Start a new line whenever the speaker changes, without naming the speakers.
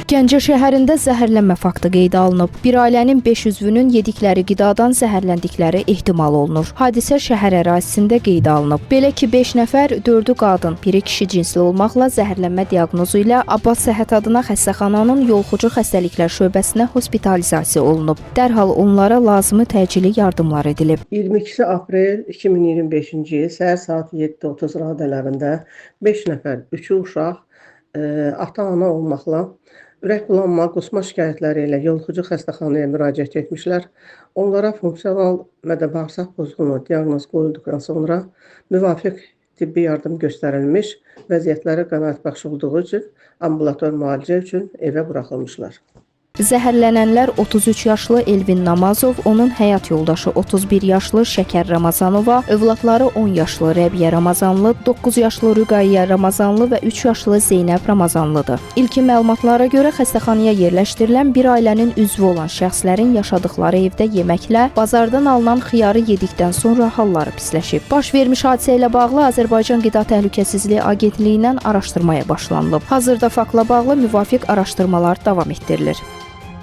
Gəncə şəhərində zəhərlənmə faktı qeydə alınıb. Bir ailənin 5 üzvünün yedikləri qidadan zəhərləndikləri ehtimal olunur. Hadisə şəhər ərazisində qeydə alınıb. Belə ki, 5 nəfər, 4-ü qadın, biri kişi cinsli olmaqla zəhərlənmə diaqnozu ilə Abbas Səhət adına xəstəxananın yoluxucu xəstəliklər şöbəsinə hospitalizasiya olunub. Dərhal onlara lazımi təcili yardımlar edilib.
22 aprel 2025-ci il səhər saat 7:30 radələrində 5 nəfər, 3-ü uşaq, ata-ana olmaqla ürək bulanma, qusma şikayətləri ilə yoluxucu xəstəxanaya müraciət etmişlər. Onlara funksional mədə-bağırsaq pozğunluğu diaqnozu qoyulduqdan sonra müvafiq tibbi yardım göstərilmiş, vəziyyətləri qənaətbəxş olduğu üçün ambulator müalicə üçün evə buraxılmışlar.
Zəhərlənənlər 33 yaşlı Elvin Namazov, onun həyat yoldaşı 31 yaşlı Şəkər Ramazanova, övladları 10 yaşlı Rəbiyə Ramazanlı, 9 yaşlı Rüqayyə Ramazanlı və 3 yaşlı Zeynəb Ramazanlıdır. İlkin məlumatlara görə xəstəxanaya yerləşdirilən bir ailənin üzvü olan şəxslərin yaşadıkları evdə yeməklə bazardan alınan xiyarı yedikdən sonra halları pisləşib. Baş vermiş hadisə ilə bağlı Azərbaycan Qida Təhlükəsizliyi Agentliyindən araşdırmaya başlanılıb. Hazırda faktla bağlı müvafiq araşdırmalar davam etdirilir.